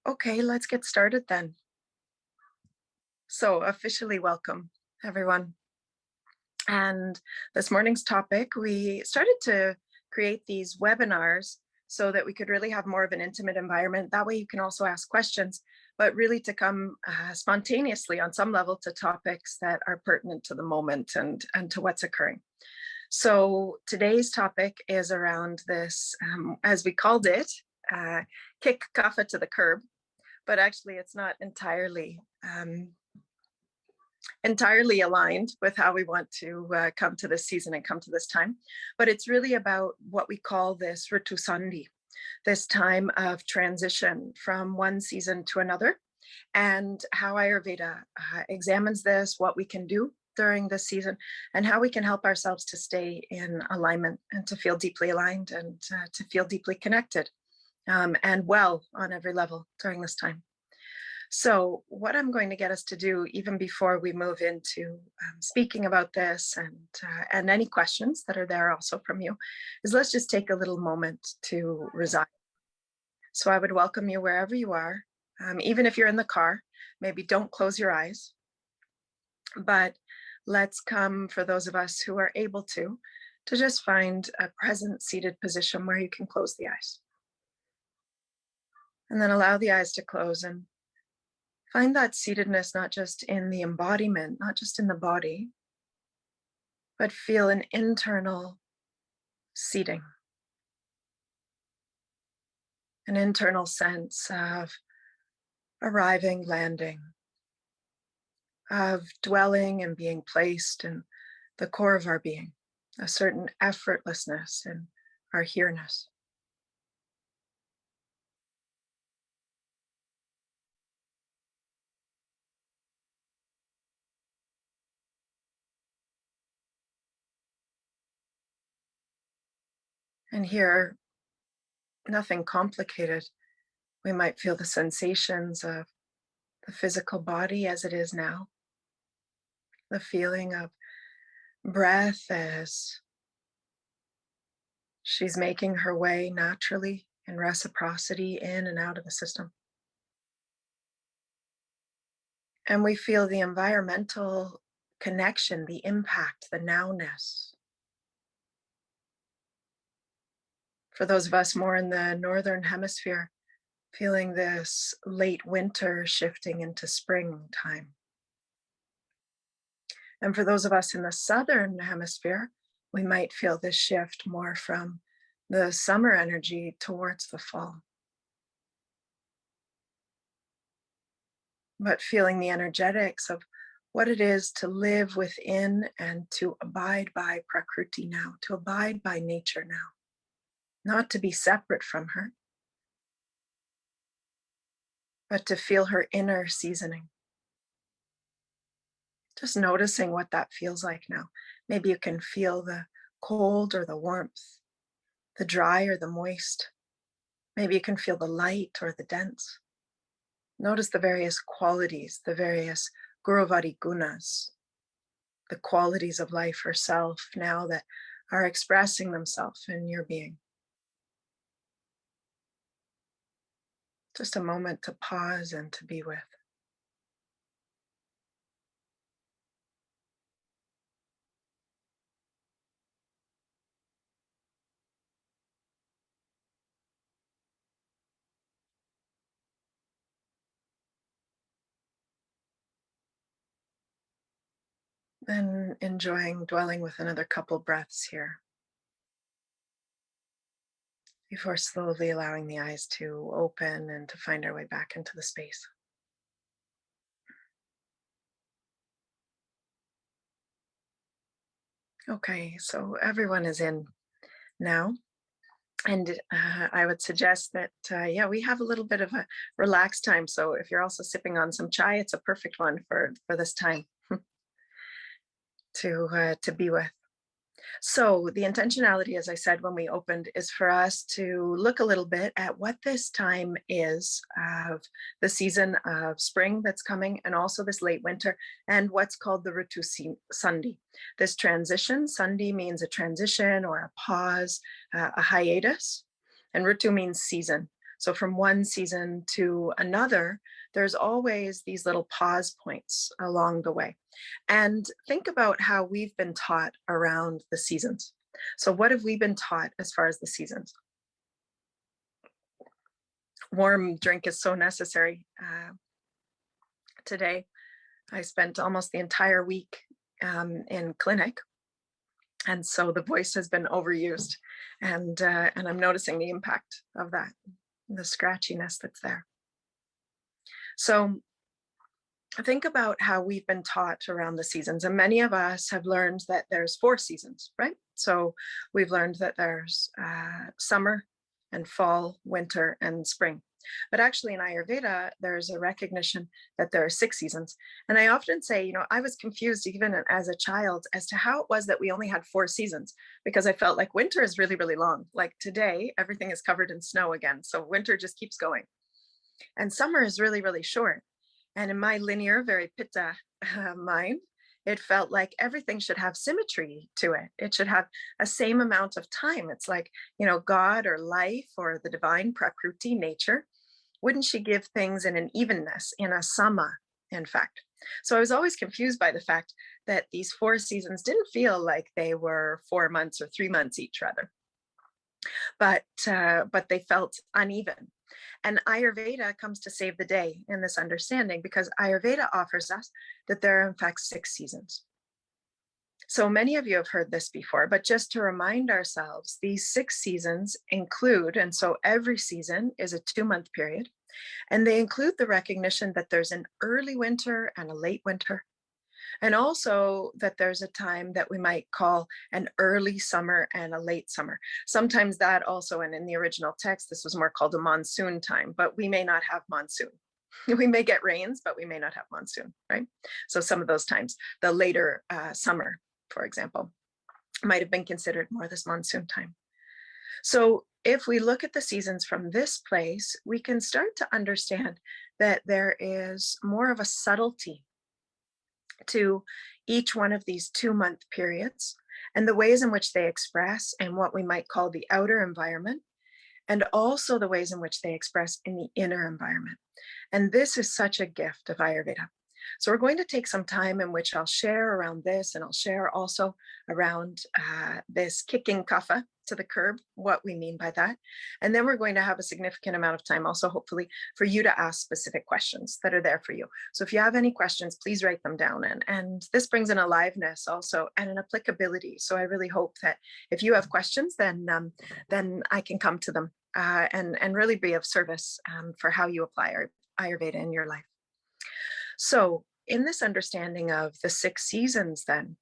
Okay, let's get started then. So, officially welcome, everyone. And this morning's topic, we started to create these webinars so that we could really have more of an intimate environment. That way, you can also ask questions, but really to come spontaneously on some level to topics that are pertinent to the moment and to what's occurring. So, today's topic is around this, as we called it, kick Kapha to the curb, but actually, it's not entirely aligned with how we want to come to this season and come to this time. But it's really about what we call this Ritu Sandhi, this time of transition from one season to another, and how Ayurveda examines this, what we can do during this season, and how we can help ourselves to stay in alignment and to feel deeply aligned and to feel deeply connected and well on every level during this time. So, what I'm going to get us to do, even before we move into speaking about this and any questions that are there also from you, is let's just take a little moment to reside. So, I would welcome you wherever you are, even if you're in the car. Maybe don't close your eyes, but let's come for those of us who are able to just find a present seated position where you can close the eyes, and then allow the eyes to close and find that seatedness not just in the embodiment, not just in the body, but feel an internal seating, an internal sense of arriving, landing, of dwelling and being placed in the core of our being, a certain effortlessness in our here-ness. And here, nothing complicated. We might feel the sensations of the physical body as it is now, the feeling of breath as she's making her way naturally in reciprocity in and out of the system. And we feel the environmental connection, the impact, the nowness. For those of us more in the northern hemisphere, feeling this late winter shifting into springtime. And for those of us in the southern hemisphere, we might feel this shift more from the summer energy towards the fall. But feeling the energetics of what it is to live within and to abide by Prakriti now, to abide by nature now, not to be separate from her, but to feel her inner seasoning. Just noticing what that feels like now. Maybe you can feel the cold or the warmth, the dry or the moist. Maybe you can feel the light or the dense. Notice the various qualities, the various Guruvari gunas, the qualities of life herself now that are expressing themselves in your being. Just a moment to pause and to be with. Then enjoying dwelling with another couple breaths here before slowly allowing the eyes to open and to find our way back into the space. Okay, so everyone is in now. And I would suggest that, yeah, we have a little bit of a relaxed time. So if you're also sipping on some chai, it's a perfect one for this time to be with. So the intentionality, as I said when we opened, is for us to look a little bit at what this time is of the season of spring that's coming, and also this late winter, and what's called the Ritu Sandhi. This transition, Sandhi means a transition or a pause, a hiatus, and Ritu means season. So from one season to another, there's always these little pause points along the way. And think about how we've been taught around the seasons. So what have we been taught as far as the seasons? Warm drink is so necessary. Today, I spent almost the entire week in clinic, and so the voice has been overused, and I'm noticing the impact of that, the scratchiness that's there. So think about how we've been taught around the seasons, and many of us have learned that there's 4 seasons, right? So we've learned that there's summer and fall, winter, and spring. But actually in Ayurveda, there's a recognition that there are 6 seasons. And I often say, I was confused even as a child as to how it was that we only had 4 seasons, because I felt like winter is really, really long. Like today, everything is covered in snow again. So winter just keeps going. And summer is really, really short. And in my linear, very pitta mind, it felt like everything should have symmetry to it. It should have a same amount of time. It's like, God or life or the divine Prakriti, nature, wouldn't she give things in an evenness, in a sama, in fact? So I was always confused by the fact that these 4 seasons didn't feel like they were 4 months or 3 months each, rather. But they felt uneven. And Ayurveda comes to save the day in this understanding, because Ayurveda offers us that there are in fact 6 seasons. So many of you have heard this before, but just to remind ourselves, these 6 seasons include, and so every season is a 2-month period, and they include the recognition that there's an early winter and a late winter, and also that there's a time that we might call an early summer and a late summer. Sometimes that also, and in the original text, this was more called a monsoon time, but we may not have monsoon. We may get rains, but we may not have monsoon, right? So some of those times, the later summer, for example, might have been considered more this monsoon time. So if we look at the seasons from this place, we can start to understand that there is more of a subtlety to each one of these 2-month periods and the ways in which they express in what we might call the outer environment, and also the ways in which they express in the inner environment. And this is such a gift of Ayurveda. So we're going to take some time in which I'll share around this, and I'll share also around this kicking kapha to the curb, what we mean by that. And then we're going to have a significant amount of time also, hopefully, for you to ask specific questions that are there for you. So if you have any questions, please write them down. And this brings an aliveness also and an applicability. So I really hope that if you have questions, then I can come to them and really be of service for how you apply Ayurveda in your life. So in this understanding of the 6 seasons then,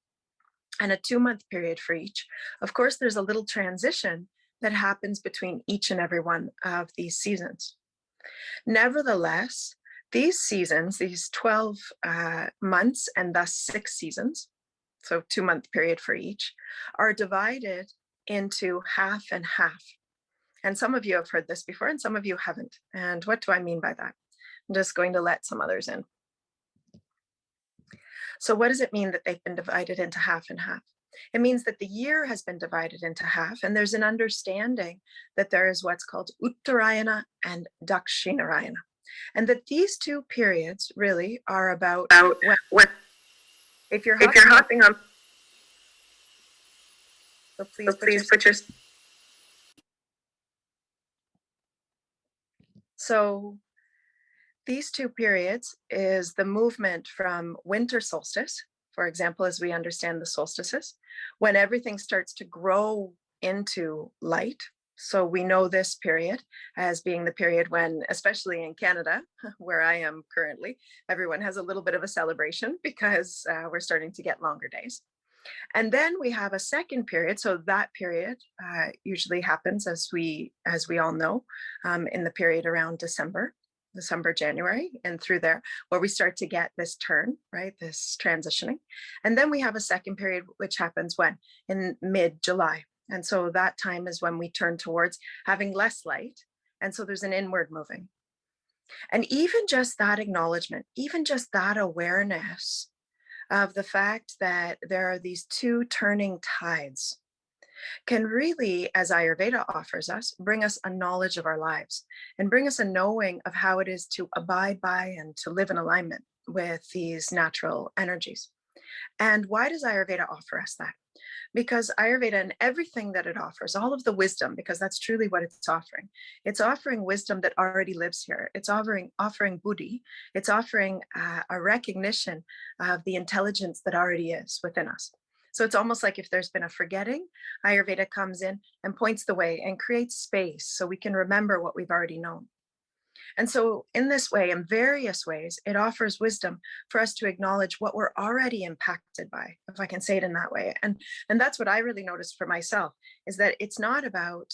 and a 2-month period for each, of course, there's a little transition that happens between each and every one of these seasons. Nevertheless, these seasons, these 12 months and thus 6 seasons, so 2-month period for each, are divided into half and half. And some of you have heard this before and some of you haven't. And what do I mean by that? I'm just going to let some others in. So what does it mean that they've been divided into half and half? It means that the year has been divided into half, and there's an understanding that there is what's called Uttarayana and Dakshinarayana. And that these 2 periods really are about when if you're hopping on. So please put your. So these 2 periods is the movement from winter solstice, for example, as we understand the solstices, when everything starts to grow into light. So we know this period as being the period when, especially in Canada, where I am currently, everyone has a little bit of a celebration because we're starting to get longer days. And then we have a second period. So that period usually happens, as we all know, in the period around December, January, and through there, where we start to get this turn, right? This transitioning. And then we have a second period, which happens when? In mid-July. And so that time is when we turn towards having less light. And so there's an inward moving. And even just that acknowledgement, even just that awareness of the fact that there are these 2 turning tides, can really, as Ayurveda offers us, bring us a knowledge of our lives and bring us a knowing of how it is to abide by and to live in alignment with these natural energies. And why does Ayurveda offer us that? Because Ayurveda and everything that it offers, all of the wisdom, because that's truly what it's offering wisdom that already lives here. It's offering buddhi. It's offering a recognition of the intelligence that already is within us. So it's almost like if there's been a forgetting, Ayurveda comes in and points the way and creates space so we can remember what we've already known. And so, in this way, in various ways, it offers wisdom for us to acknowledge what we're already impacted by, if I can say it in that way. And that's what I really noticed for myself, is that it's not about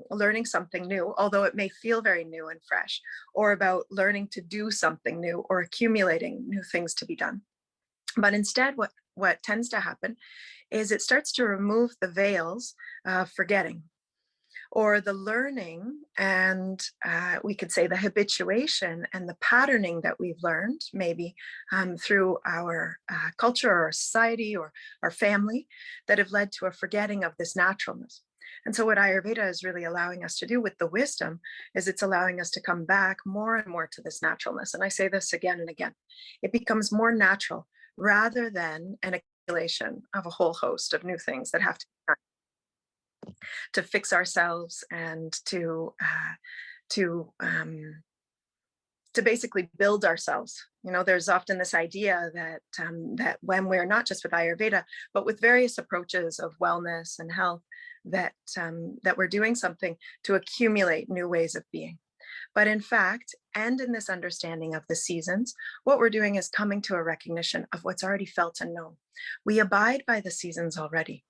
learning something new, although it may feel very new and fresh, or about learning to do something new or accumulating new things to be done. But instead, what tends to happen is it starts to remove the veils of forgetting or the learning and we could say the habituation and the patterning that we've learned maybe through our culture or society or our family that have led to a forgetting of this naturalness. And so what Ayurveda is really allowing us to do with the wisdom is it's allowing us to come back more and more to this naturalness. And I say this again and again, it becomes more natural rather than an accumulation of a whole host of new things that have to be done to fix ourselves and to to basically build ourselves. You know, there's often this idea that that when we're not just with Ayurveda, but with various approaches of wellness and health, that that we're doing something to accumulate new ways of being. But in fact, and in this understanding of the seasons, what we're doing is coming to a recognition of what's already felt and known. We abide by the seasons already.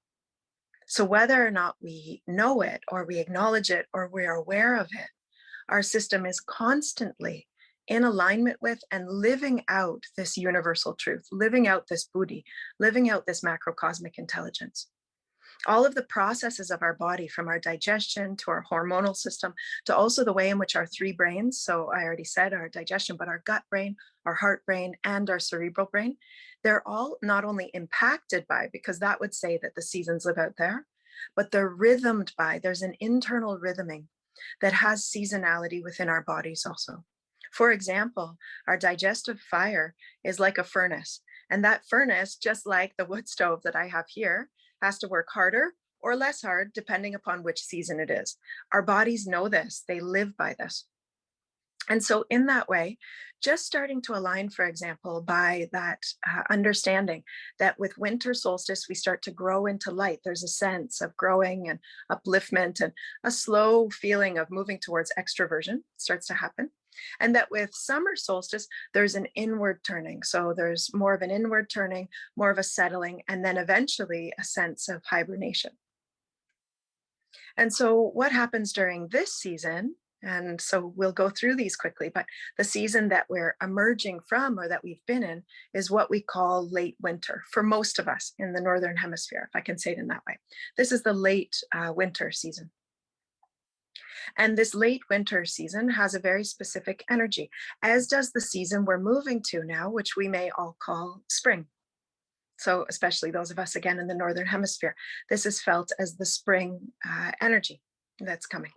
So whether or not we know it or we acknowledge it or we're aware of it, our system is constantly in alignment with and living out this universal truth, living out this buddhi, living out this macrocosmic intelligence. All of the processes of our body, from our digestion to our hormonal system, to also the way in which our three brains, so I already said our digestion, but our gut brain, our heart brain, and our cerebral brain, they're all not only impacted by, because that would say that the seasons live out there, but they're rhythmed by, there's an internal rhythming that has seasonality within our bodies also. For example, our digestive fire is like a furnace. And that furnace, just like the wood stove that I have here, has to work harder or less hard, depending upon which season it is. Our bodies know this, they live by this. And so, in that way, just starting to align, for example, by that understanding that with winter solstice, we start to grow into light. There's a sense of growing and upliftment and a slow feeling of moving towards extroversion starts to happen. And that with summer solstice, there's an inward turning. So there's more of an inward turning, more of a settling, and then eventually a sense of hibernation. And so, what happens during this season? And so we'll go through these quickly, but the season that we're emerging from or that we've been in is what we call late winter for most of us in the Northern Hemisphere, if I can say it in that way. This is the late winter season. And this late winter season has a very specific energy, as does the season we're moving to now, which we may all call spring. So, especially those of us again in the Northern Hemisphere, this is felt as the spring energy that's coming.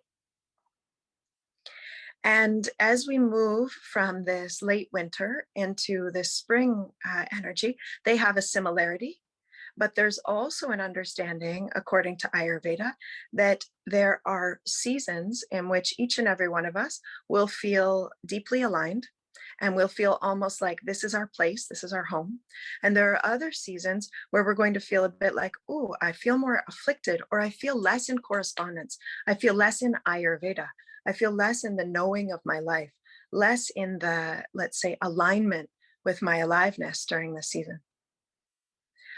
And as we move from this late winter into this spring energy, they have a similarity. But there's also an understanding, according to Ayurveda, that there are seasons in which each and every one of us will feel deeply aligned and we'll feel almost like this is our place, this is our home. And there are other seasons where we're going to feel a bit like, oh, I feel more afflicted, or I feel less in correspondence. I feel less in Ayurveda. I feel less in the knowing of my life, less in the, let's say, alignment with my aliveness during the season.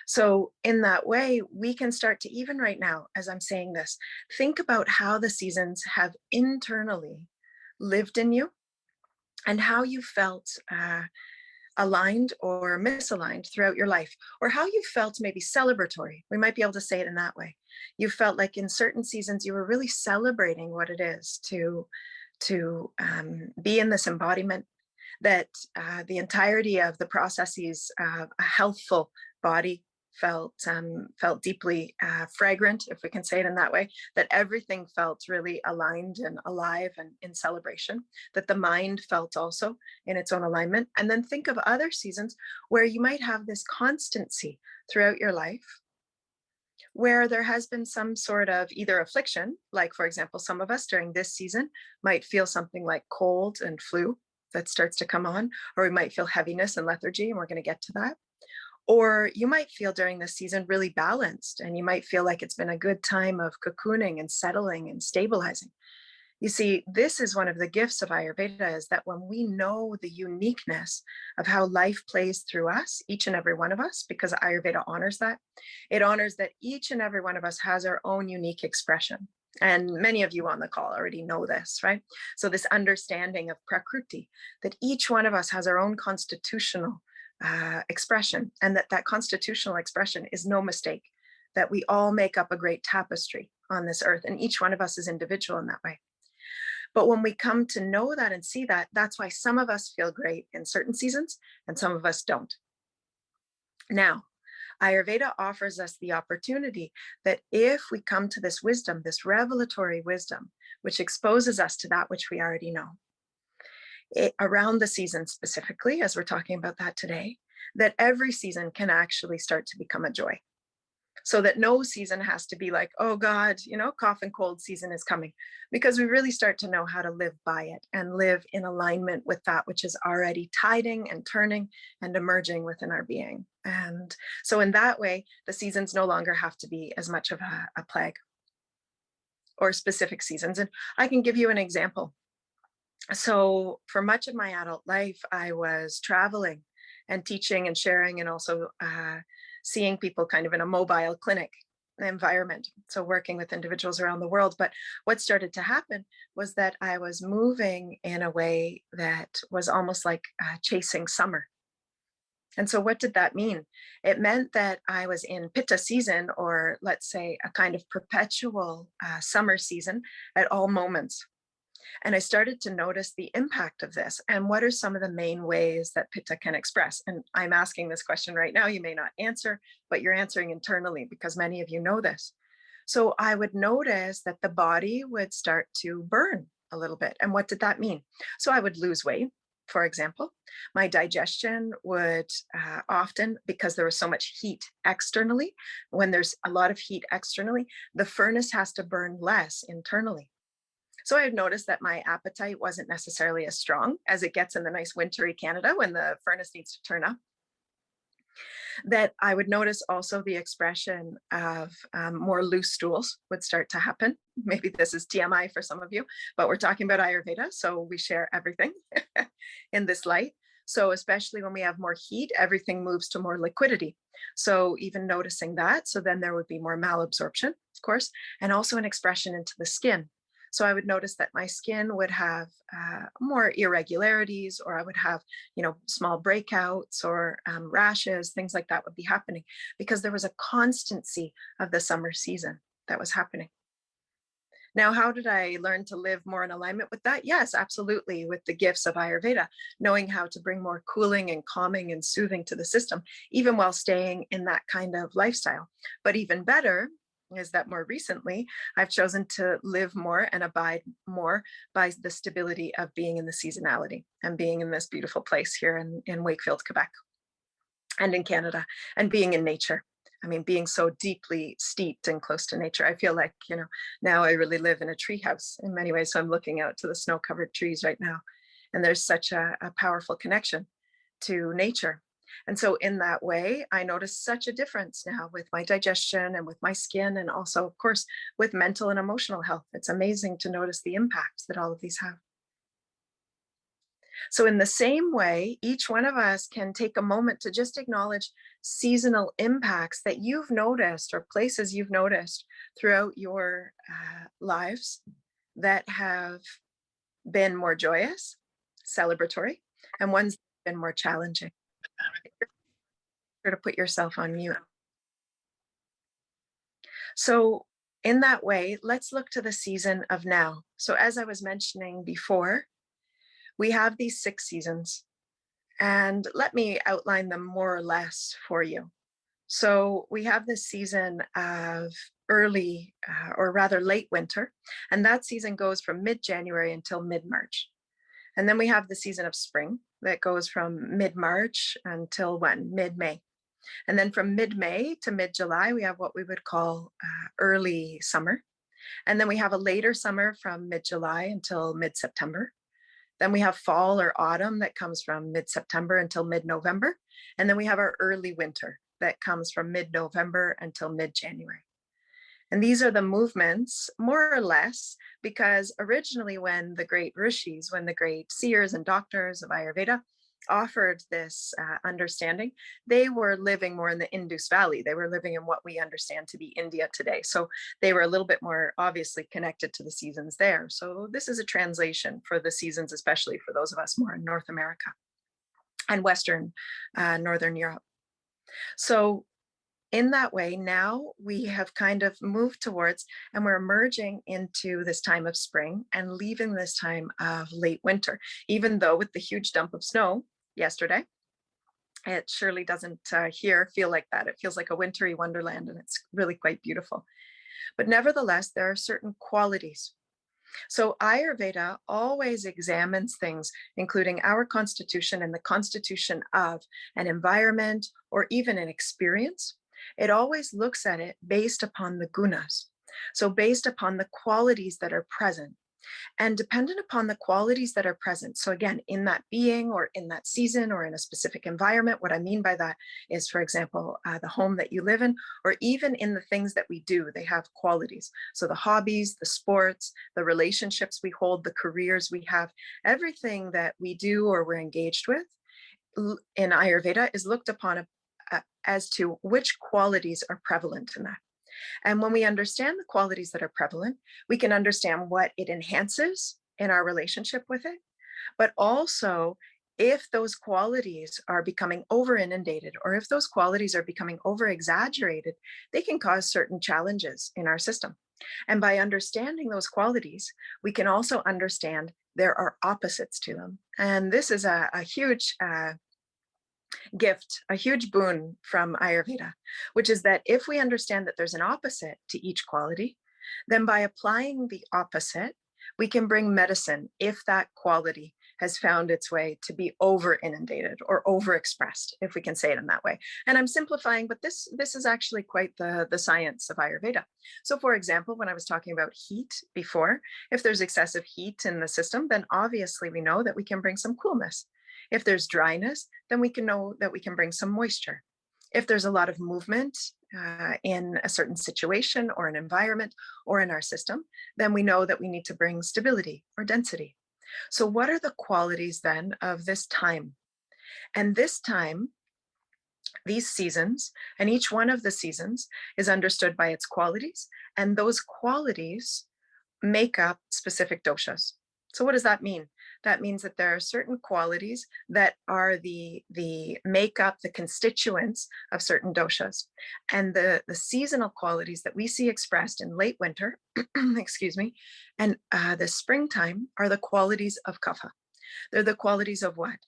So, in that way, we can start to, even right now, as I'm saying this, think about how the seasons have internally lived in you and how you felt aligned or misaligned throughout your life, or how you felt maybe celebratory. We might be able to say it in that way. You felt like in certain seasons you were really celebrating what it is to be in this embodiment, that the entirety of the processes of a healthful body, felt deeply fragrant, if we can say it in that way, that everything felt really aligned and alive and in celebration, that the mind felt also in its own alignment. And then think of other seasons where you might have this constancy throughout your life, where there has been some sort of either affliction, like, for example, some of us during this season might feel something like cold and flu that starts to come on, or we might feel heaviness and lethargy, and we're going to get to that. Or you might feel during this season really balanced, and you might feel like it's been a good time of cocooning and settling and stabilizing. You see, this is one of the gifts of Ayurveda, is that when we know the uniqueness of how life plays through us, each and every one of us, because Ayurveda honors that, it honors that each and every one of us has our own unique expression. And many of you on the call already know this, right? So this understanding of Prakriti, that each one of us has our own constitutional expression, and that constitutional expression is no mistake, that we all make up a great tapestry on this earth, and each one of us is individual in that way. But when we come to know that and see that, that's why some of us feel great in certain seasons and some of us don't. Now, Ayurveda offers us the opportunity that if we come to this wisdom, this revelatory wisdom, which exposes us to that which we already know, around the season specifically, as we're talking about that today, that every season can actually start to become a joy. So that no season has to be like, oh God, cough and cold season is coming, because we really start to know how to live by it and live in alignment with that which is already tiding and turning and emerging within our being. And so in that way, the seasons no longer have to be as much of a plague or specific seasons. And I can give you an example. So for much of my adult life, I was traveling and teaching and sharing, and also seeing people kind of in a mobile clinic environment. So working with individuals around the world. But what started to happen was that I was moving in a way that was almost like chasing summer. And so what did that mean? It meant that I was in Pitta season, or let's say a kind of perpetual summer season at all moments. And I started to notice the impact of this. And what are some of the main ways that Pitta can express? And I'm asking this question right now. You may not answer, but you're answering internally because many of you know this. So I would notice that the body would start to burn a little bit. And what did that mean? So I would lose weight, for example. My digestion would often, because there was so much heat externally, when there's a lot of heat externally, the furnace has to burn less internally. So I've noticed that my appetite wasn't necessarily as strong as it gets in the nice wintry Canada when the furnace needs to turn up. That I would notice also the expression of more loose stools would start to happen. Maybe this is TMI for some of you, but we're talking about Ayurveda, so we share everything in this light. So especially when we have more heat, everything moves to more liquidity. So even noticing that, so then there would be more malabsorption, of course, and also an expression into the skin. So I would notice that my skin would have more irregularities, or I would have, small breakouts or rashes, things like that would be happening because there was a constancy of the summer season that was happening. Now, how did I learn to live more in alignment with that? Yes, absolutely, with the gifts of Ayurveda, knowing how to bring more cooling and calming and soothing to the system, even while staying in that kind of lifestyle. But even better is that more recently, I've chosen to live more and abide more by the stability of being in the seasonality and being in this beautiful place here in Wakefield, Quebec, and in Canada, and being in nature. I mean, being so deeply steeped and close to nature. I feel like, now I really live in a tree house in many ways. So I'm looking out to the snow-covered trees right now. And there's such a powerful connection to nature. And so in that way, I notice such a difference now with my digestion and with my skin, and also, of course, with mental and emotional health. It's amazing to notice the impacts that all of these have. So in the same way, each one of us can take a moment to just acknowledge seasonal impacts that you've noticed, or places you've noticed throughout your lives that have been more joyous, celebratory, and ones that have been more challenging. To put yourself on mute. So in that way, let's look to the season of now. So as I was mentioning before, we have these 6 seasons, and let me outline them more or less for you. So we have this season of early or rather late winter, and that season goes from mid-January until mid-March. And then we have the season of spring that goes from mid-March until when? Mid-May. And then from mid-May to mid-July, we have what we would call early summer. And then we have a later summer from mid-July until mid-September. Then we have fall or autumn that comes from mid-September until mid-November. And then we have our early winter that comes from mid-November until mid-January. And these are the movements, more or less, because originally when the great rishis, when the great seers and doctors of Ayurveda offered this understanding, they were living more in the Indus Valley. They were living in what we understand to be India today. So they were a little bit more obviously connected to the seasons there. So this is a translation for the seasons, especially for those of us more in North America and Western Northern Europe. So in that way, now we have kind of moved towards, and we're emerging into this time of spring and leaving this time of late winter, even though with the huge dump of snow yesterday, it surely doesn't here feel like that. It feels like a wintry wonderland, and it's really quite beautiful. But nevertheless, there are certain qualities. So Ayurveda always examines things, including our constitution and the constitution of an environment or even an experience. It always looks at it based upon the gunas. So based upon the qualities that are present and dependent upon the qualities that are present. So again, in that being or in that season or in a specific environment, what I mean by that is, for example, the home that you live in, or even in the things that we do, they have qualities. So the hobbies, the sports, the relationships we hold, the careers we have, everything that we do or we're engaged with in Ayurveda is looked upon as to which qualities are prevalent in that. And when we understand the qualities that are prevalent, we can understand what it enhances in our relationship with it. But also, if those qualities are becoming over inundated, or if those qualities are becoming over exaggerated, they can cause certain challenges in our system. And by understanding those qualities, we can also understand there are opposites to them. And this is a huge gift, a huge boon from Ayurveda, which is that if we understand that there's an opposite to each quality, then by applying the opposite, we can bring medicine if that quality has found its way to be over inundated or overexpressed, if we can say it in that way. And I'm simplifying, but this is actually quite the science of Ayurveda. So for example, when I was talking about heat before, if there's excessive heat in the system, then obviously we know that we can bring some coolness. If there's dryness, then we can know that we can bring some moisture. If there's a lot of movement in a certain situation or an environment or in our system, then we know that we need to bring stability or density. So what are the qualities then of this time? And this time, these seasons, and each one of the seasons is understood by its qualities, and those qualities make up specific doshas. So what does that mean? That means that there are certain qualities that are the makeup, the constituents of certain doshas. And the seasonal qualities that we see expressed in late winter, excuse me, and the springtime are the qualities of kapha. They're the qualities of what?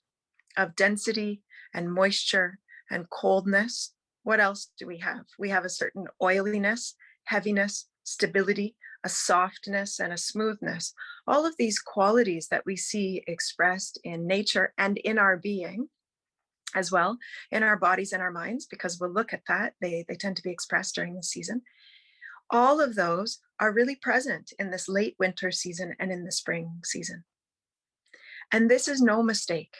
Of density and moisture and coldness. What else do we have? We have a certain oiliness, heaviness, stability, a softness and a smoothness. All of these qualities that we see expressed in nature and in our being as well, in our bodies and our minds, because we'll look at that, they tend to be expressed during the season. All of those are really present in this late winter season and in the spring season. And this is no mistake.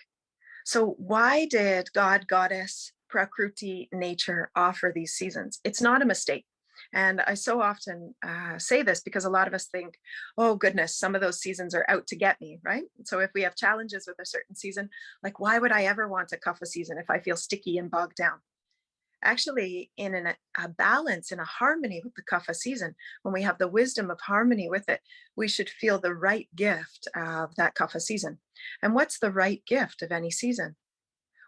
So why did God, Goddess, Prakruti, nature offer these seasons? It's not a mistake. And I so often say this because a lot of us think, oh goodness, some of those seasons are out to get me, right? So if we have challenges with a certain season, like why would I ever want a kapha season if I feel sticky and bogged down? Actually, in a balance, in a harmony with the kapha season, when we have the wisdom of harmony with it, we should feel the right gift of that kapha season. And what's the right gift of any season?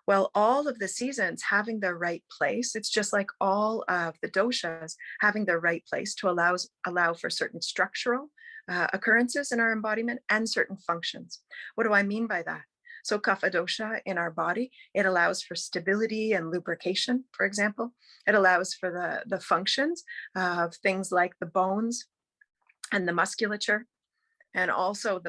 Well, all of the seasons having their right place, it's just like all of the doshas having their right place to allow for certain structural occurrences in our embodiment and certain functions. What do I mean by that? So Kapha Dosha in our body, it allows for stability and lubrication, for example. It allows for the functions of things like the bones and the musculature, and also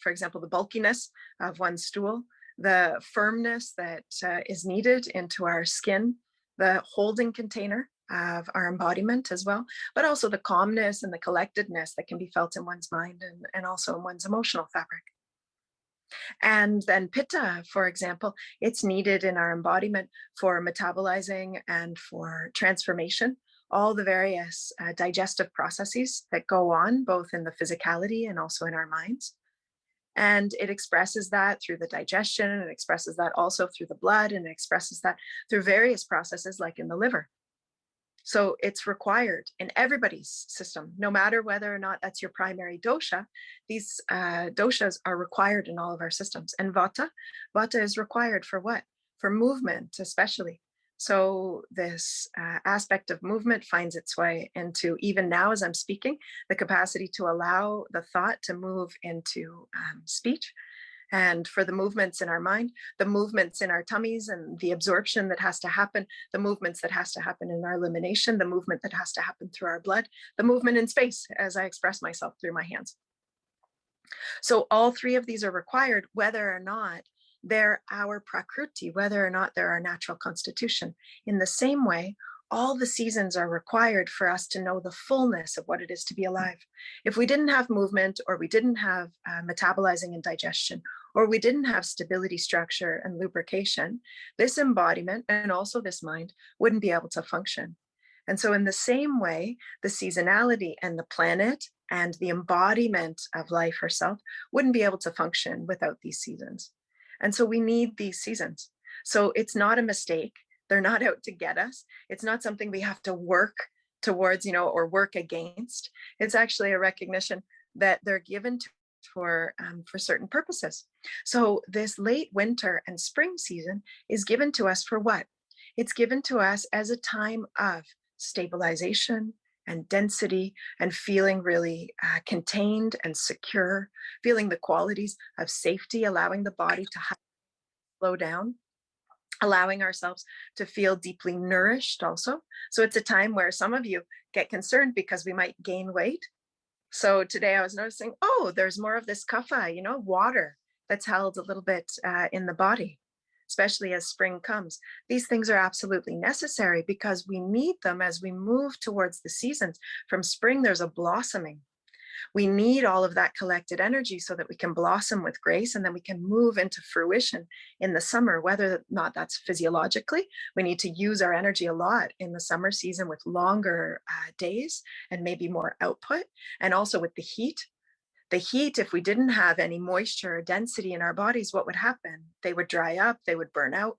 for example, the bulkiness of one's stool, the firmness that is needed into our skin, the holding container of our embodiment as well, but also the calmness and the collectedness that can be felt in one's mind and also in one's emotional fabric. And then pitta, for example, it's needed in our embodiment for metabolizing and for transformation, all the various digestive processes that go on both in the physicality and also in our minds. And it expresses that through the digestion, and it expresses that also through the blood, and it expresses that through various processes like in the liver. So it's required in everybody's system, no matter whether or not that's your primary dosha. These doshas are required in all of our systems. And vata is required for what? For movement, especially. So this aspect of movement finds its way into, even now as I'm speaking, the capacity to allow the thought to move into speech. And for the movements in our mind, the movements in our tummies and the absorption that has to happen, the movements that has to happen in our elimination, the movement that has to happen through our blood, the movement in space as I express myself through my hands. So all three of these are required, whether or not they're our prakriti, whether or not they're our natural constitution. In the same way, all the seasons are required for us to know the fullness of what it is to be alive. If we didn't have movement, or we didn't have metabolizing and digestion, or we didn't have stability, structure, and lubrication, this embodiment and also this mind wouldn't be able to function. And so in the same way, the seasonality and the planet and the embodiment of life herself wouldn't be able to function without these seasons. And so we need these seasons. So it's not a mistake. They're not out to get us. It's not something we have to work towards, or work against. It's actually a recognition that they're given for certain purposes. So this late winter and spring season is given to us for what? It's given to us as a time of stabilization and density and feeling really contained and secure, feeling the qualities of safety, allowing the body to slow down, allowing ourselves to feel deeply nourished also. So it's a time where some of you get concerned because we might gain weight. So today I was noticing, there's more of this kapha, water that's held a little bit in the body, especially as spring comes. These things are absolutely necessary because we need them as we move towards the seasons. From spring, there's a blossoming. We need all of that collected energy so that we can blossom with grace, and then we can move into fruition in the summer, whether or not that's physiologically. We need to use our energy a lot in the summer season with longer days and maybe more output, and also with the heat. The heat, if we didn't have any moisture or density in our bodies, what would happen? They would dry up, they would burn out.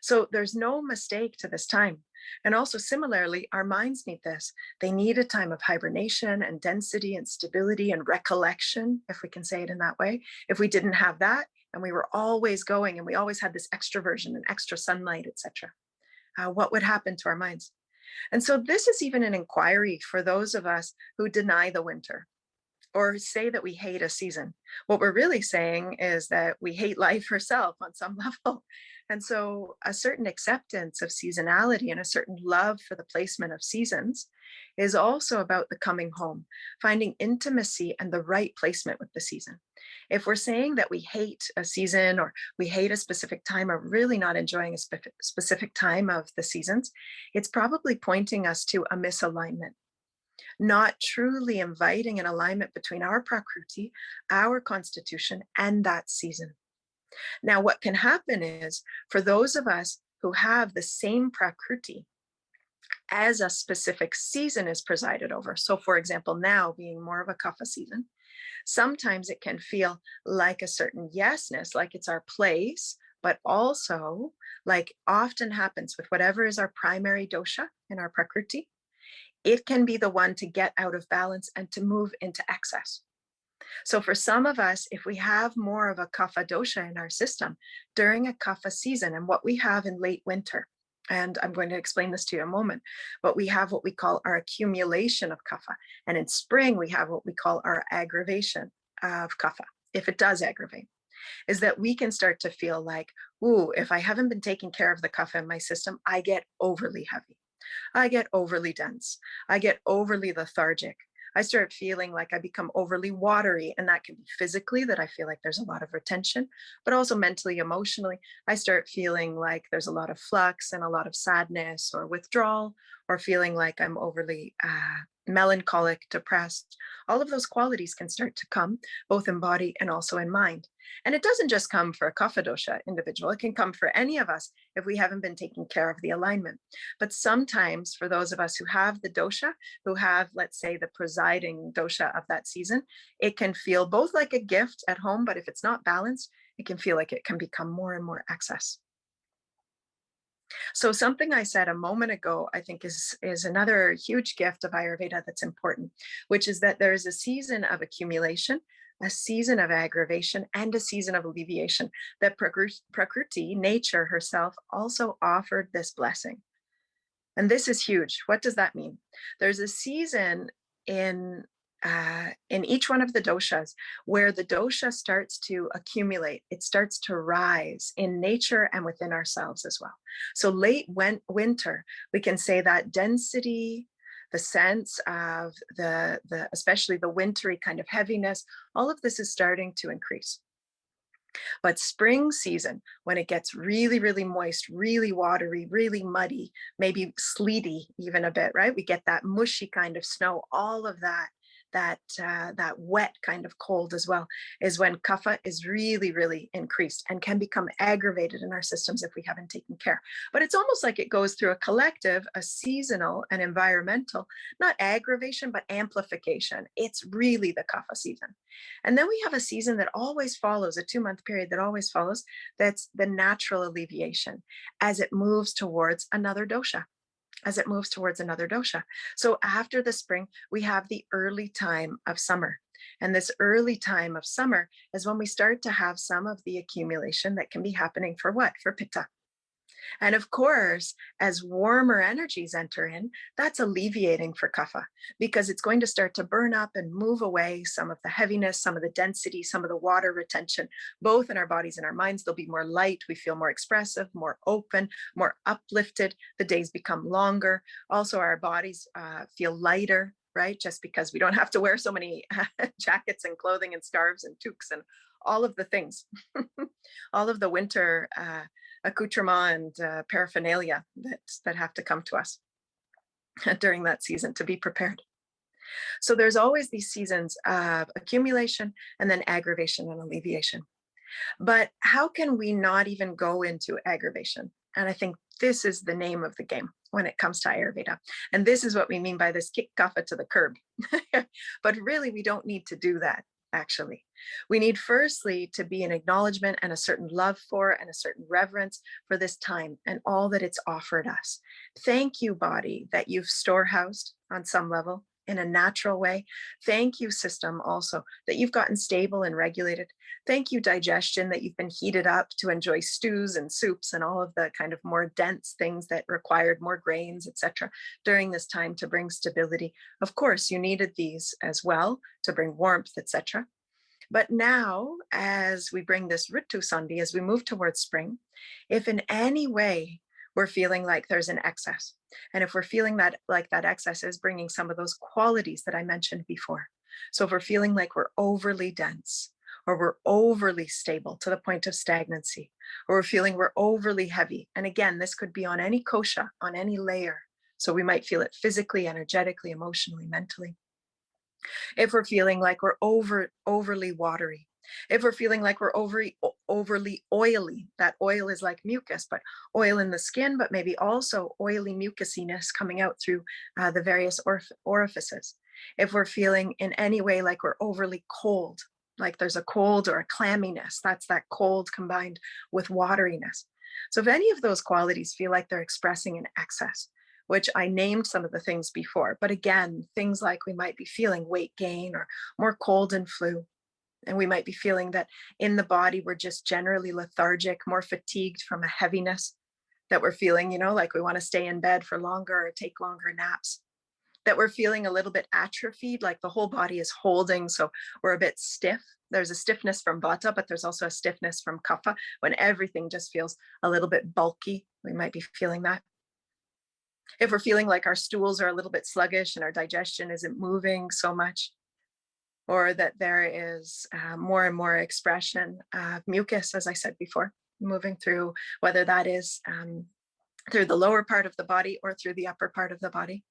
So there's no mistake to this time. And also similarly, our minds need this. They need a time of hibernation and density and stability and recollection, if we can say it in that way. If we didn't have that, and we were always going and we always had this extroversion and extra sunlight, etc., what would happen to our minds? And so this is even an inquiry for those of us who deny the winter or say that we hate a season. What we're really saying is that we hate life herself on some level. And so a certain acceptance of seasonality and a certain love for the placement of seasons is also about the coming home, finding intimacy and the right placement with the season. If we're saying that we hate a season or we hate a specific time or really not enjoying a specific time of the seasons, it's probably pointing us to a misalignment, not truly inviting an alignment between our prakriti, our constitution, and that season. Now, what can happen is for those of us who have the same prakriti as a specific season is presided over. So for example, now being more of a kapha season, sometimes it can feel like a certain yesness, like it's our place, but also like often happens with whatever is our primary dosha in our prakriti, it can be the one to get out of balance and to move into excess. So for some of us, if we have more of a kapha dosha in our system during a kapha season, and what we have in late winter, and I'm going to explain this to you in a moment, but we have what we call our accumulation of kapha. And in spring, we have what we call our aggravation of kapha, if it does aggravate. is that we can start to feel like, ooh, if I haven't been taking care of the kapha in my system, I get overly heavy. I get overly dense. I get overly lethargic. I start feeling like I become overly watery. And that can be physically, that I feel like there's a lot of retention, but also mentally, emotionally. I start feeling like there's a lot of flux and a lot of sadness or withdrawal, or feeling like I'm overly melancholic, depressed. All of those qualities can start to come both in body and also in mind. And it doesn't just come for a kapha dosha individual, it can come for any of us if we haven't been taking care of the alignment. But sometimes for those of us who have the dosha, who have, let's say, the presiding dosha of that season, it can feel both like a gift at home, but if it's not balanced, it can feel like it can become more and more excess. So something I said a moment ago, I think is another huge gift of Ayurveda that's important, which is that there is a season of accumulation, a season of aggravation, and a season of alleviation. That Prakriti, nature herself, also offered this blessing. And this is huge. What does that mean? There's a season in in each one of the doshas where the dosha starts to accumulate. It starts to rise in nature and within ourselves as well. So late winter, we can say that density, the sense of the especially the wintry kind of heaviness, all of this is starting to increase. But spring season, when it gets really, really moist, really watery, really muddy, maybe sleety even a bit, right? We get that mushy kind of snow, all of that wet kind of cold as well, is when kapha is really, really increased and can become aggravated in our systems if we haven't taken care. But it's almost like it goes through a collective, a seasonal and environmental, not aggravation, but amplification. It's really the kapha season. And then we have a season that always follows, a 2-month period that always follows, that's the natural alleviation as it moves towards another dosha. As it moves towards another dosha. So after the spring, we have the early time of summer. And this early time of summer is when we start to have some of the accumulation that can be happening for what? For pitta. And of course, as warmer energies enter in, that's alleviating for kapha, because it's going to start to burn up and move away some of the heaviness, some of the density, some of the water retention, both in our bodies and our minds. They'll be more light. We feel more expressive, more open, more uplifted. The days become longer. Also, our bodies feel lighter, right? Just because we don't have to wear so many jackets and clothing and scarves and toques and all of the things, all of the winter accoutrement and paraphernalia that have to come to us during that season to be prepared. So there's always these seasons of accumulation and then aggravation and alleviation. But how can we not even go into aggravation? And I think this is the name of the game when it comes to Ayurveda. And this is what we mean by this kick kapha to the curb. But really, we don't need to do that, actually. We need firstly to be an acknowledgement and a certain love for and a certain reverence for this time and all that it's offered us. Thank you, body, that you've storehoused on some level in a natural way. Thank you, system, also, that you've gotten stable and regulated. Thank you, digestion, that you've been heated up to enjoy stews and soups and all of the kind of more dense things that required more grains, etc., during this time to bring stability. Of course, you needed these as well to bring warmth, etc. But now, as we bring this Ritu Sandhi, as we move towards spring, if in any way we're feeling like there's an excess, and if we're feeling that like that excess is bringing some of those qualities that I mentioned before. So if we're feeling like we're overly dense, or we're overly stable to the point of stagnancy, or we're feeling we're overly heavy. And again, this could be on any kosha, on any layer. So we might feel it physically, energetically, emotionally, mentally. If we're feeling like we're overly watery, if we're feeling like we're overly oily, that oil is like mucus, but oil in the skin, but maybe also oily mucusiness coming out through the various orifices. If we're feeling in any way like we're overly cold, like there's a cold or a clamminess, that's that cold combined with wateriness. So if any of those qualities feel like they're expressing in excess, which I named some of the things before, but again, things like we might be feeling weight gain or more cold and flu. And we might be feeling that in the body, we're just generally lethargic, more fatigued from a heaviness that we're feeling, like we want to stay in bed for longer or take longer naps, that we're feeling a little bit atrophied, like the whole body is holding. So we're a bit stiff. There's a stiffness from Vata, but there's also a stiffness from Kapha when everything just feels a little bit bulky. We might be feeling that. If we're feeling like our stools are a little bit sluggish and our digestion isn't moving so much, or that there is more and more expression of mucus, as I said before, moving through, whether that is through the lower part of the body or through the upper part of the body.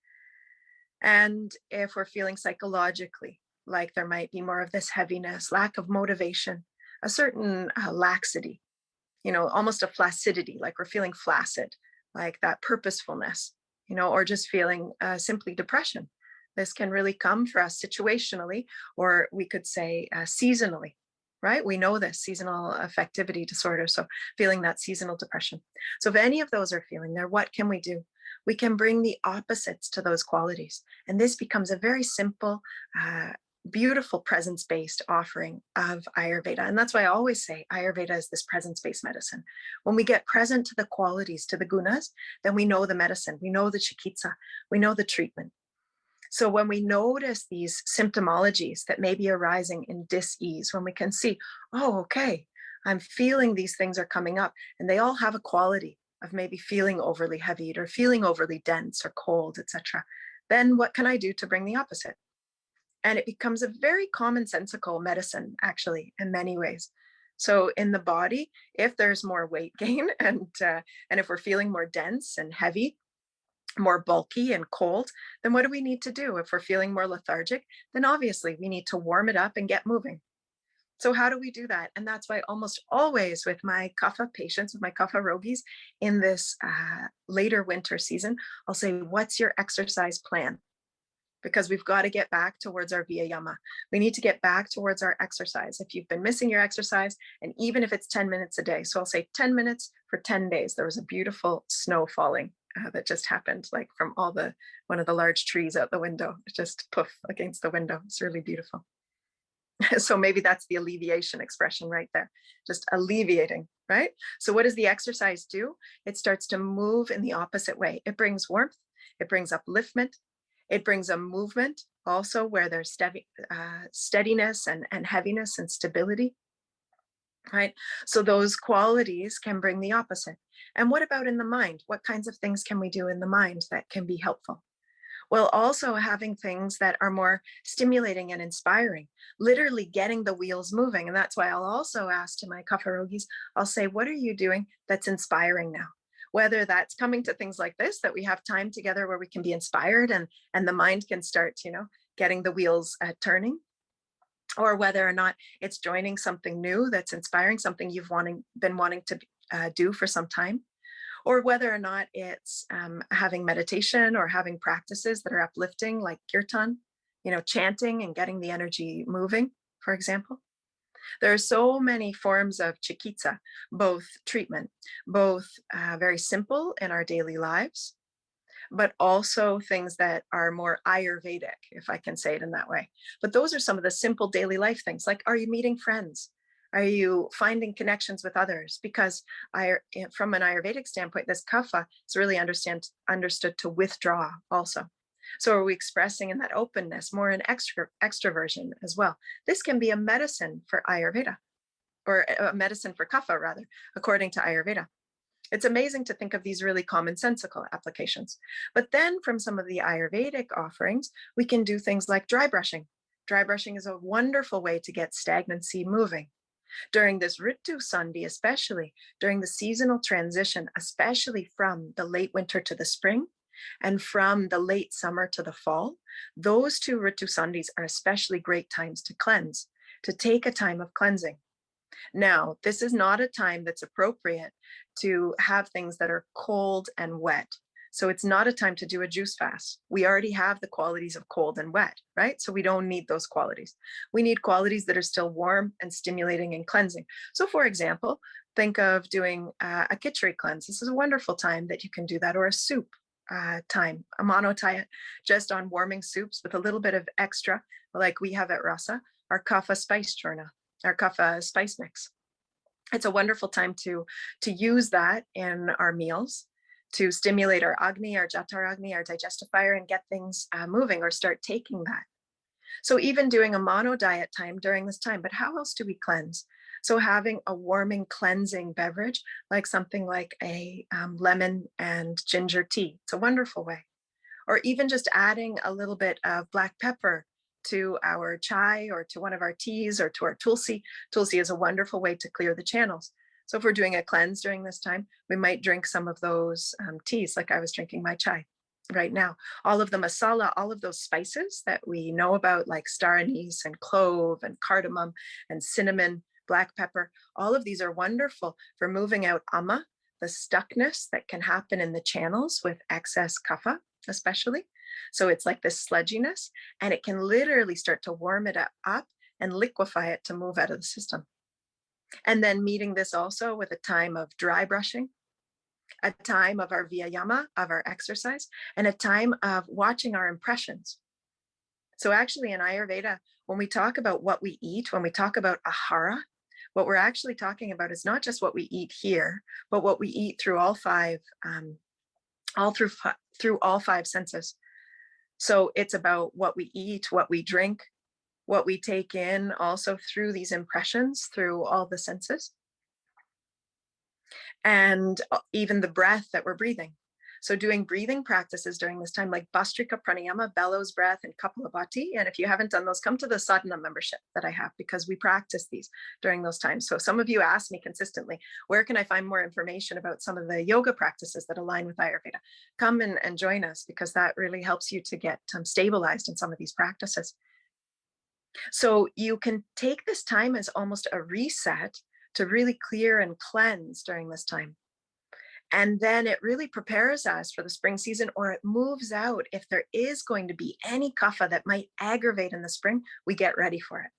And if we're feeling psychologically like there might be more of this heaviness, lack of motivation, a certain laxity, almost a flaccidity, like we're feeling flaccid, like that purposefulness, or just feeling simply depression. This can really come for us situationally, or we could say seasonally, right? We know this seasonal affectivity disorder. So feeling that seasonal depression. So if any of those are feeling there, what can we do? We can bring the opposites to those qualities. And this becomes a very simple, beautiful presence-based offering of Ayurveda. And that's why I always say Ayurveda is this presence-based medicine. When we get present to the qualities, to the gunas, then we know the medicine, we know the chikitsa, we know the treatment. So when we notice these symptomologies that may be arising in dis-ease, when we can see, oh, okay, I'm feeling these things are coming up, and they all have a quality of maybe feeling overly heavy or feeling overly dense or cold, etc. Then what can I do to bring the opposite? And it becomes a very commonsensical medicine, actually, in many ways. So in the body, if there's more weight gain and if we're feeling more dense and heavy, more bulky and cold, then what do we need to do? If we're feeling more lethargic, then obviously we need to warm it up and get moving. So how do we do that? And that's why almost always with my Kapha patients, with my Kapha rogis in this later winter season, I'll say, what's your exercise plan? Because we've got to get back towards our Vyayama. We need to get back towards our exercise. If you've been missing your exercise, and even if it's 10 minutes a day, so I'll say 10 minutes for 10 days. There was a beautiful snow falling that just happened, like from one of the large trees out the window. It just poof against the window. It's really beautiful. So maybe that's the alleviation expression right there, just alleviating, right? So what does the exercise do? It starts to move in the opposite way. It brings warmth, it brings upliftment, it brings a movement also where there's steadiness and heaviness and stability, right? So those qualities can bring the opposite. And what about in the mind? What kinds of things can we do in the mind that can be helpful? Well, also having things that are more stimulating and inspiring, literally getting the wheels moving. And that's why I'll also ask to my Kapha rogis, I'll say, what are you doing that's inspiring now? Whether that's coming to things like this, that we have time together where we can be inspired and the mind can start, getting the wheels turning, or whether or not it's joining something new that's inspiring, something you've been wanting to do for some time, or whether or not it's having meditation or having practices that are uplifting, like kirtan, chanting and getting the energy moving, for example. There are so many forms of chikitsa, both treatment, both very simple in our daily lives, but also things that are more Ayurvedic, if I can say it in that way. But those are some of the simple daily life things, like, are you meeting friends? Are you finding connections with others? Because from an Ayurvedic standpoint, this kapha is really understood to withdraw also. So are we expressing in that openness more an extroversion as well? This can be a medicine for Ayurveda, or a medicine for kapha rather, according to Ayurveda. It's amazing to think of these really commonsensical applications. But then from some of the Ayurvedic offerings, we can do things like dry brushing. Dry brushing is a wonderful way to get stagnancy moving. During this Ritu Sandhi, especially during the seasonal transition, especially from the late winter to the spring and from the late summer to the fall, those two Ritu Sandhis are especially great times to cleanse, to take a time of cleansing. Now, this is not a time that's appropriate to have things that are cold and wet. So it's not a time to do a juice fast. We already have the qualities of cold and wet, right? So we don't need those qualities. We need qualities that are still warm and stimulating and cleansing. So for example, think of doing a khichdi cleanse. This is a wonderful time that you can do that, or a soup time, a manotaya, just on warming soups with a little bit of extra, like we have at Rasa, our Kapha spice churna, our Kapha spice mix. It's a wonderful time to use that in our meals, to stimulate our Agni, our Jatar Agni, our digestive fire, and get things moving, or start taking that. So even doing a mono diet time during this time, but how else do we cleanse? So having a warming, cleansing beverage, like something like a lemon and ginger tea, it's a wonderful way. Or even just adding a little bit of black pepper to our chai or to one of our teas or to our tulsi. Tulsi is a wonderful way to clear the channels. So if we're doing a cleanse during this time, we might drink some of those teas, like I was drinking my chai right now. All of the masala, all of those spices that we know about, like star anise and clove and cardamom and cinnamon, black pepper, all of these are wonderful for moving out ama, the stuckness that can happen in the channels with excess kapha, especially. So it's like this sludginess, and it can literally start to warm it up and liquefy it to move out of the system. And then meeting this also with a time of dry brushing, a time of our vyayama, of our exercise, and a time of watching our impressions. So actually in Ayurveda, when we talk about what we eat, when we talk about ahara, what we're actually talking about is not just what we eat here, but what we eat through all five, through all five senses. So it's about what we eat, what we drink, what we take in, also through these impressions, through all the senses, and even the breath that we're breathing. So doing breathing practices during this time, like Bastrika Pranayama, bellows breath, and Kapalabhati. And if you haven't done those, come to the sadhana membership that I have, because we practice these during those times. So some of you ask me consistently, where can I find more information about some of the yoga practices that align with Ayurveda? Come and join us, because that really helps you to get stabilized in some of these practices. So you can take this time as almost a reset to really clear and cleanse during this time. And then it really prepares us for the spring season, or it moves out. If there is going to be any kapha that might aggravate in the spring, we get ready for it.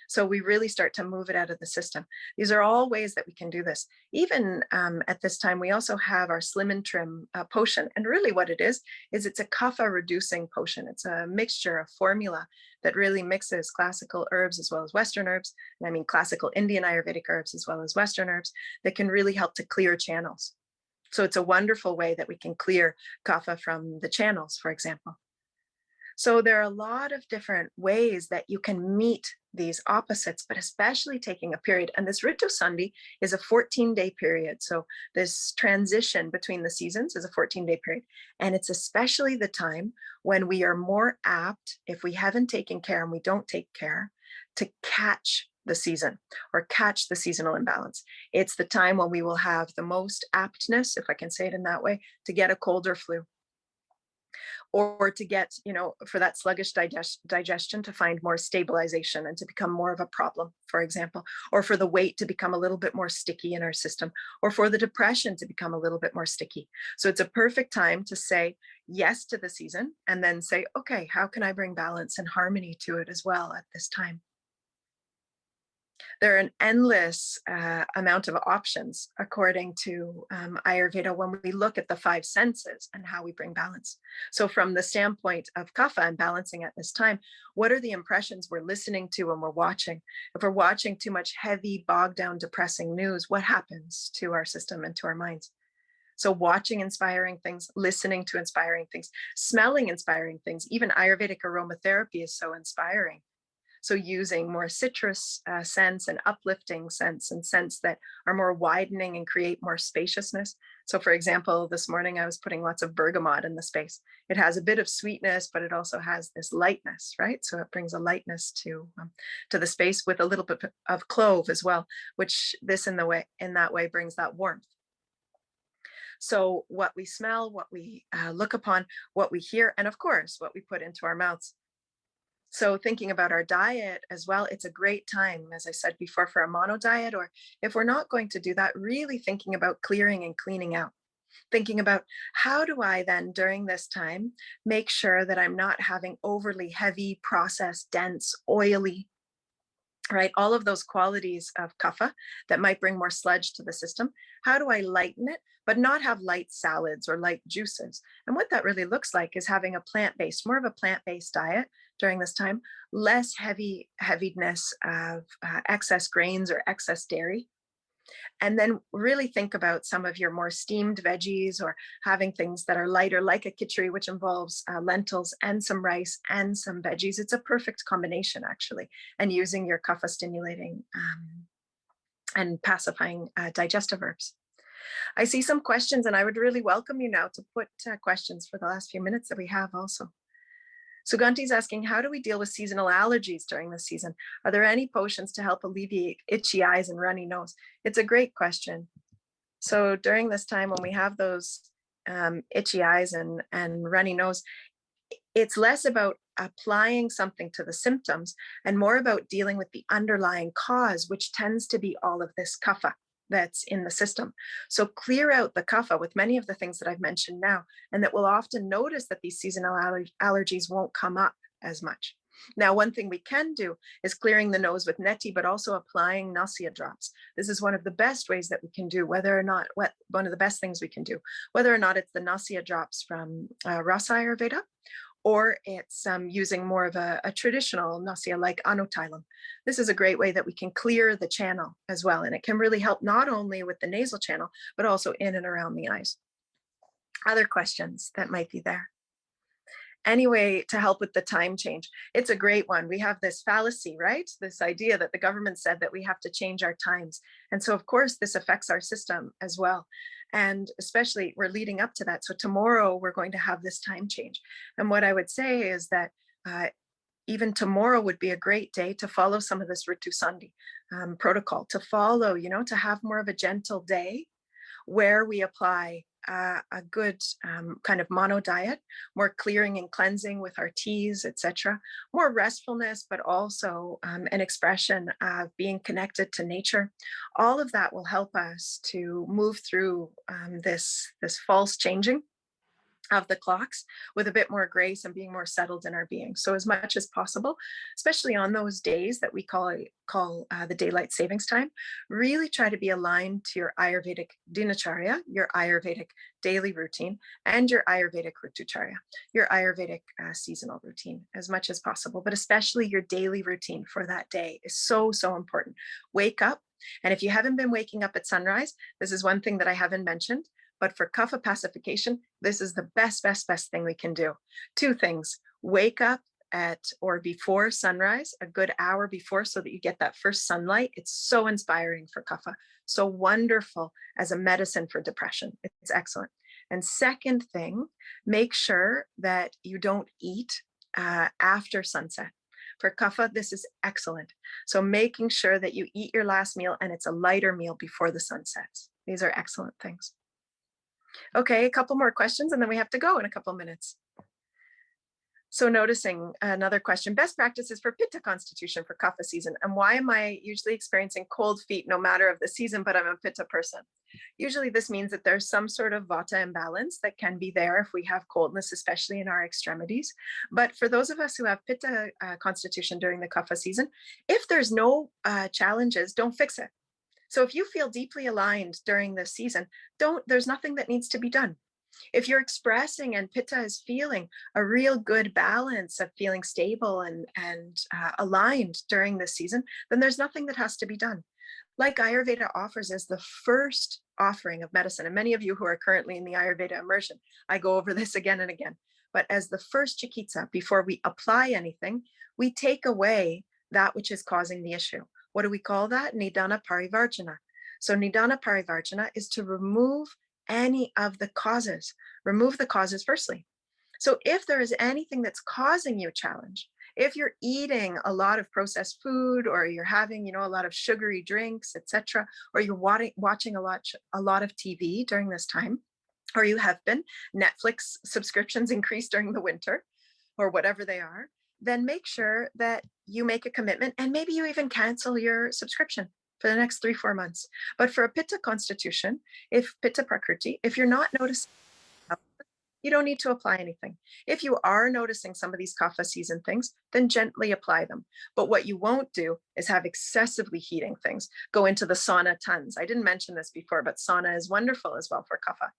So we really start to move it out of the system. These are all ways that we can do this. Even at this time, we also have our Slim and Trim potion. And really what it is it's a kapha reducing potion. It's a mixture, a formula that really mixes classical herbs as well as Western herbs. And I mean classical Indian Ayurvedic herbs as well as Western herbs that can really help to clear channels. So it's a wonderful way that we can clear kapha from the channels, for example. So there are a lot of different ways that you can meet these opposites, but especially taking a period. And this Ritu Sandhi is a 14-day period. So this transition between the seasons is a 14-day period. And it's especially the time when we are more apt, if we haven't taken care and we don't take care, to catch the season or catch the seasonal imbalance. It's the time when we will have the most aptness, if I can say it in that way, to get a cold or flu, or to get, for that sluggish digestion to find more stabilization and to become more of a problem, for example, or for the weight to become a little bit more sticky in our system, or for the depression to become a little bit more sticky. So it's a perfect time to say yes to the season and then say, okay, how can I bring balance and harmony to it as well at this time? There are an endless amount of options according to Ayurveda when we look at the five senses and how we bring balance. So from the standpoint of kapha and balancing at this time, what are the impressions we're listening to when we're watching? If we're watching too much heavy, bogged down, depressing news, what happens to our system and to our minds? So watching inspiring things, listening to inspiring things, smelling inspiring things, even Ayurvedic aromatherapy is so inspiring. So using more citrus scents and uplifting scents and scents that are more widening and create more spaciousness. So for example, this morning I was putting lots of bergamot in the space. It has a bit of sweetness, but it also has this lightness, right? So it brings a lightness to the space with a little bit of clove as well, which in that way brings that warmth. So what we smell, what we look upon, what we hear, and of course, what we put into our mouths. So thinking about our diet as well, it's a great time, as I said before, for a mono diet, or if we're not going to do that, really thinking about clearing and cleaning out. Thinking about how do I then during this time make sure that I'm not having overly heavy, processed, dense, oily, right? All of those qualities of kapha that might bring more sludge to the system. How do I lighten it, but not have light salads or light juices? And what that really looks like is having a plant-based, more of a plant-based diet during this time, less heaviness of excess grains or excess dairy. And then really think about some of your more steamed veggies, or having things that are lighter, like a khichdi, which involves lentils and some rice and some veggies. It's a perfect combination, actually, and using your kapha stimulating and pacifying digestive herbs. I see some questions, and I would really welcome you now to put questions for the last few minutes that we have also. Suganti's asking, how do we deal with seasonal allergies during the season? Are there any potions to help alleviate itchy eyes and runny nose? It's a great question. So during this time when we have those itchy eyes and runny nose, it's less about applying something to the symptoms and more about dealing with the underlying cause, which tends to be all of this kapha that's in the system. So clear out the kapha with many of the things that I've mentioned now, and that we'll often notice that these seasonal allergies won't come up as much. Now, one thing we can do is clearing the nose with neti, but also applying nasya drops. This is one of the best ways that we can do, whether or not, one of the best things we can do, whether or not it's the nasya drops from Rasa Ayurveda, or it's using more of a traditional nasya like anutailam. This is a great way that we can clear the channel as well. And it can really help not only with the nasal channel, but also in and around the eyes. Other questions that might be there? Anyway, to help with the time change, it's a great one. We have this fallacy, right? This idea that the government said that we have to change our times. And so of course, this affects our system as well. And especially we're leading up to that. So tomorrow we're going to have this time change. And what I would say is that even tomorrow would be a great day to follow some of this Ritu Sandhi protocol, to follow, to have more of a gentle day where we apply a good kind of mono diet, more clearing and cleansing with our teas, etc., more restfulness, but also an expression of being connected to nature. All of that will help us to move through this false changing of the clocks with a bit more grace and being more settled in our being. So as much as possible, especially on those days that we call the daylight savings time, really try to be aligned to your Ayurvedic dinacharya, your Ayurvedic daily routine, and your Ayurvedic ritucharya, your Ayurvedic seasonal routine as much as possible, but especially your daily routine for that day is so, so important. Wake up. And if you haven't been waking up at sunrise, this is one thing that I haven't mentioned. But for kapha pacification, this is the best thing we can do. Two things: wake up at or before sunrise, a good hour before, so that you get that first sunlight. It's so inspiring for kapha, so wonderful as a medicine for depression. It's excellent. And second thing, make sure that you don't eat after sunset. For kapha, this is excellent. So making sure that you eat your last meal and it's a lighter meal before the sun sets. These are excellent things. Okay, a couple more questions and then we have to go in a couple minutes. So noticing another question, best practices for pitta constitution for kapha season. And why am I usually experiencing cold feet no matter of the season, but I'm a pitta person? Usually this means that there's some sort of vata imbalance that can be there if we have coldness, especially in our extremities. But for those of us who have pitta constitution during the kapha season, if there's no challenges, don't fix it. So if you feel deeply aligned during this season, there's nothing that needs to be done. If you're expressing and pitta is feeling a real good balance of feeling stable and aligned during this season, then there's nothing that has to be done. Like Ayurveda offers as the first offering of medicine, and many of you who are currently in the Ayurveda immersion, I go over this again and again, but as the first chikitsa, before we apply anything, we take away that which is causing the issue. What do we call that? Nidana Parivarjana. So Nidana Parivarjana is to remove any of the causes. Remove the causes firstly. So if there is anything that's causing you a challenge, if you're eating a lot of processed food, or you're having, a lot of sugary drinks, etc., or you're watching a lot of TV during this time, or you have been, Netflix subscriptions increase during the winter, or whatever they are, then make sure that you make a commitment, and maybe you even cancel your subscription for the next 3-4 months. But for a pitta constitution, if pitta prakriti, if you're not noticing, you don't need to apply anything. If you are noticing some of these kapha season things, then gently apply them. But what you won't do is have excessively heating things. Go into the sauna tons. I didn't mention this before, but sauna is wonderful as well for kapha.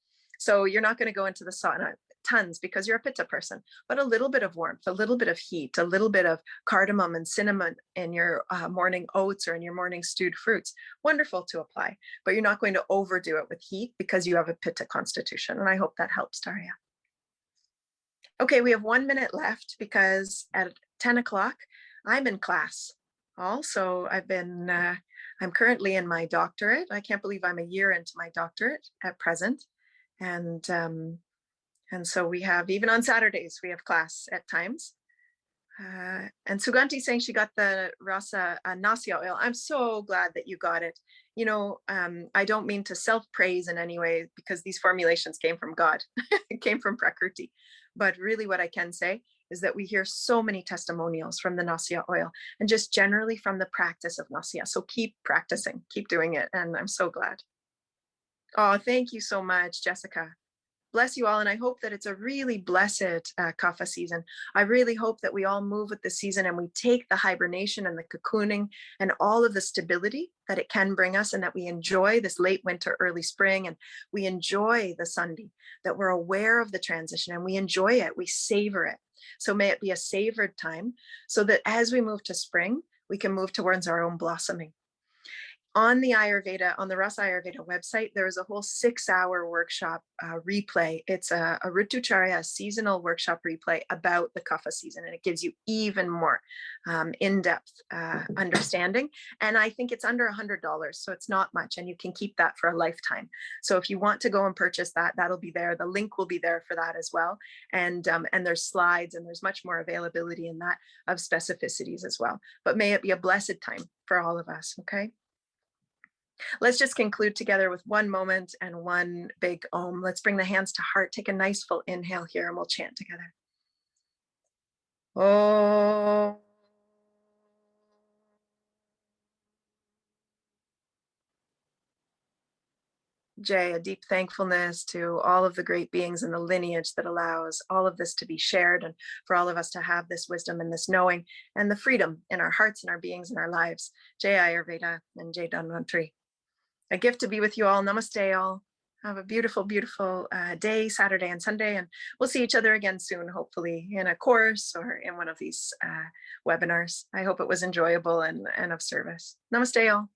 So you're not going to go into the sauna tons because you're a pitta person, but a little bit of warmth, a little bit of heat, a little bit of cardamom and cinnamon in your morning oats or in your morning stewed fruits, wonderful to apply. But you're not going to overdo it with heat because you have a pitta constitution. And I hope that helps, Daria. Okay, we have 1 minute left because at 10 o'clock, I'm in class. Also, I'm currently in my doctorate. I can't believe I'm a year into my doctorate at present. And so we have, even on Saturdays, we have class at times. And Suganti saying she got the rasa nasya oil. I'm so glad that you got it. You know, I don't mean to self-praise in any way because these formulations came from God. It came from Prakriti. But really what I can say is that we hear so many testimonials from the nasya oil and just generally from the practice of nasya. So keep practicing, keep doing it. And I'm so glad. Oh, thank you so much, Jessica. Bless you all. And I hope that it's a really blessed Kapha season. I really hope that we all move with the season and we take the hibernation and the cocooning and all of the stability that it can bring us, and that we enjoy this late winter, early spring, and we enjoy the Sunday, that we're aware of the transition and we enjoy it, we savor it. So may it be a savored time so that as we move to spring, we can move towards our own blossoming. On the Ayurveda, on the Rasa Ayurveda website, there is a whole 6-hour workshop replay. It's a Ritucharya, a seasonal workshop replay about the Kapha season, and it gives you even more in-depth understanding. And I think it's under $100, so it's not much, and you can keep that for a lifetime. So if you want to go and purchase that, that'll be there. The link will be there for that as well. And there's slides, and there's much more availability in that of specificities as well. But may it be a blessed time for all of us, okay? Let's just conclude together with one moment and one big Om. Let's bring the hands to heart. Take a nice full inhale here and we'll chant together. Om. Jay, a deep thankfulness to all of the great beings in the lineage that allows all of this to be shared, and for all of us to have this wisdom and this knowing and the freedom in our hearts and our beings and our lives. Jay Ayurveda and Jay Dhanvantri. A gift to be with you all. Namaste, all. Have a beautiful, beautiful day, Saturday and Sunday. And we'll see each other again soon, hopefully in a course or in one of these webinars. I hope it was enjoyable and of service. Namaste, all.